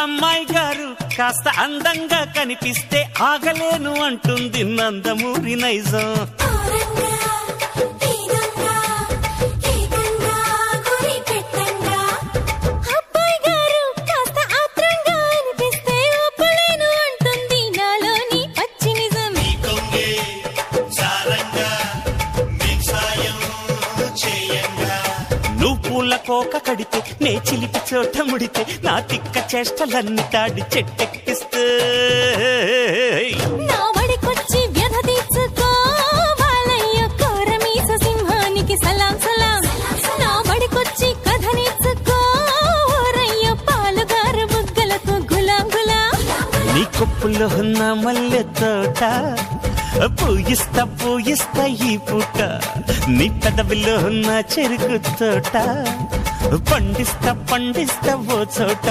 అమ్మాయి గారు కాస్త అందంగా కనిపిస్తే ఆగలేను అంటుంది నందమూరి నైజం. పూల కోక కడితే నే చిలిపి చోట ముడితే నా తిక్క చేష్టలన్నీ తాడి చెట్టెక్కిస్తే నా వడికొచ్చి వ్యధ తీర్చుకోవాలయ్య కోరమీస సింహానికి సలాం సలాం. నా వడికొచ్చి కథ నేర్చుకోరయ్య పాలుగారు బుగ్గలకు గులాం గులాం. నీ కొప్పులో ఉన్న మల్లె తోట పూయిస్తా ఈ పూట. నీ పెదవిలో ఉన్న చెరుకు తోట పండిస్తా ఓ చోట.